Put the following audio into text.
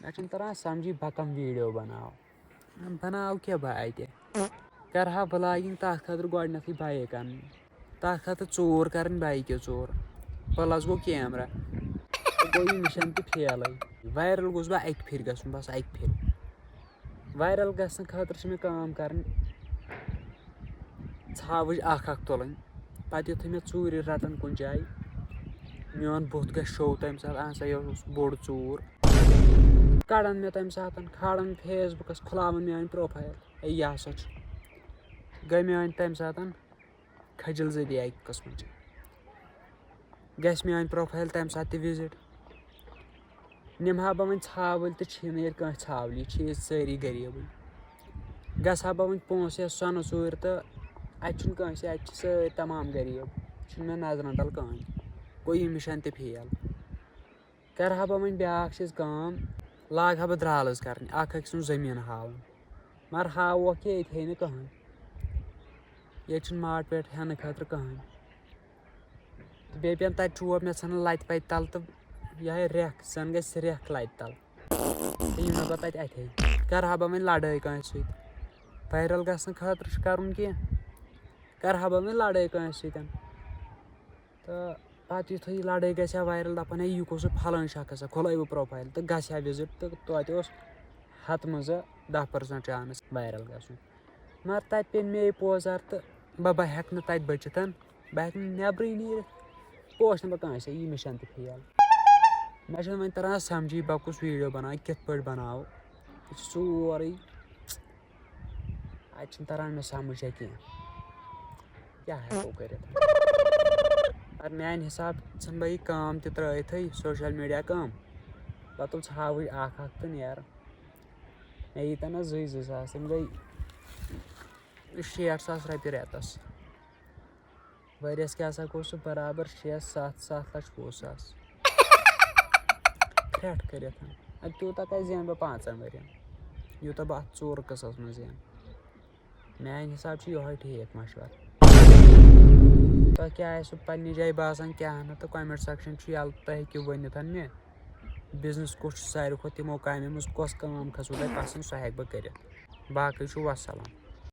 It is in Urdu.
مےٚ چھُنہٕ تران سمجھی بہٕ کم ویٖڈیو بناو کیٛاہ بہٕ اَتہِ کرٕ ہا بلاگِنگ تَتھ خٲطرٕ گۄڈٕنٮ۪تھٕے بایِک اَنٕنۍ تَتھ خٲطرٕ ژوٗر کَرٕنۍ بایکہِ ژوٗر پٕلس گوٚو کیمرا تہٕ گوٚو یہِ مِشن تہِ فیلٕے وایرل گوٚژھ بہٕ اَکہِ پھِرِ گژھُن بس اَکہِ پھِرِ وایرل گژھنہٕ خٲطرٕ چھِ مےٚ کٲم کَرٕنۍ ژھاوٕج اکھ تُلٕنۍ پتہٕ یُتھُے مےٚ ژوٗرِ رٹن کُنہِ جایہِ میون بُتھ گژھِ شو تمہِ ساتہٕ اہن سا یہِ اوس بوٚڑ ژوٗر کڑن مےٚ تمہِ ساتہٕ کھالن فیس بُکس کھُلاون میٲنۍ پروفایل ہے یہِ ہسا چھُ گٔے میٲنۍ تمہِ ساتہٕ کھٔجل زٔدی اکہِ قٕسمٕچ گژھِ میٲنۍ پروفایل تمہِ ساتہٕ تہِ وِزِٹ نِمہٕ ہا بہٕ وۄنۍ ژھاوٕلۍ تہٕ چھِنہٕ ییٚتہِ کٲنٛسہِ ژھاولی چھِ ییٚتہِ سٲری غریٖبٕے گژھٕ ہا بہٕ وۄنۍ پونٛسہٕ یا سۄنہٕ ژوٗرِ تہٕ اَتہِ چھُنہٕ کٲنٛسہِ اَتہِ چھِ سٲری تمام غریٖب چھُنہٕ مےٚ نظرن تل کٕہۭنۍ گوٚو یہِ مِشن تہِ فیل کرٕ ہا بہٕ وۄنۍ بیٛاکھ چیٖز کٲم لاگہٕ ہا بہٕ درٛالٕز کرنہِ اکھ أکۍ سُنٛد زٔمیٖن ہاوُن مگر ہاووکھ کہِ ییٚتہِ ہے نہٕ کٕہۭنۍ ییٚتہِ چھُنہٕ ماٹ پیٹ ہٮ۪نہٕ خٲطرٕ کٕہۭنۍ تہٕ بیٚیہِ پٮ۪ن تتہِ چوب مےٚ ژھٕنن لتہِ پتہِ تل تہٕ یِہے رٮ۪کھ زن گژھِ رٮ۪کھ لتہِ تل تہٕ یہِ مےٚ پتہٕ تتہِ اَتھے کرٕ ہا بہٕ وۄنۍ لڑٲے کٲنٛسہِ سۭتۍ وایرل گژھنہٕ خٲطرٕ چھُ کرُن کینٛہہ کرٕ ہا بہٕ وۄنۍ لڑٲے کٲنٛسہِ سۭتۍ تہٕ پتہٕ یُتھُے یہِ لڑٲے گژھِ ہا وایرل دپن ہے یہِ کُس پھلٲنۍ شخص کھُلٲے بہٕ پروفایل تہٕ گژھِ ہا وِزِٹ تہٕ توتہِ اوس ہتہٕ منٛزٕ 10% چانس وایرل گژھُن مگر تتہِ پیٚیہِ مے پوزار تہٕ بہٕ ہٮ۪کہٕ نہٕ تتہِ بٔچِتھ بہٕ ہٮ۪کہٕ نہٕ نٮ۪برٕے نیٖرِتھ پوش نہٕ بہٕ کٲنٛسے یہِ مِشن تہِ فیل مےٚ چھُنہٕ وۄنۍ تران سمجھی بہٕ کُس ویٖڈیو بناو کِتھ پٲٹھۍ بناو یہِ چھُ سورُے اتہِ چھُنہٕ تران مےٚ سمجھے کینٛہہ کیٛاہ ہٮ۪کو کٔرِتھ مگر میانہِ حساب ژھٕنہٕ بہٕ یہِ کٲم تہِ ترٲیتھٕے سوشل میٖڈیا کٲم پتہٕ تُل ژھاوٕج اکھ تہٕ نیرٕ مےٚ ییٖتن نہ 2,000 تِم گٔے 60,000 رۄپیہِ رٮ۪تس ؤرِیس کیٛاہ سا گوٚو سُہ برابر 7,20,000 پھرٛٹھ کٔرِتھ اَدٕ تیوٗتاہ کتہِ زینہٕ بہٕ 5 ؤرین یوٗتاہ بہٕ اتھ ژوٗرٕ قٕصس منٛز زینہٕ میانہِ حساب چھُ یِہوے ٹھیٖک مشور تۄہہِ کیٛاہ آسِوٕ پننہِ جایہِ باسان کیٛاہ نہٕ تہٕ کومنٹ سیکشن چھُ یَلہٕ تُہۍ ہیٚکِو ؤنِتھ مےٚ بِزنس کُس چھُ ساروی کھۄتہٕ تِمو کامیو منٛز کۄس کٲم کھٔژوٕ تۄہہِ پسنٛد سۄ ہٮ۪کہٕ بہٕ کٔرِتھ باقٕے چھُ وسلام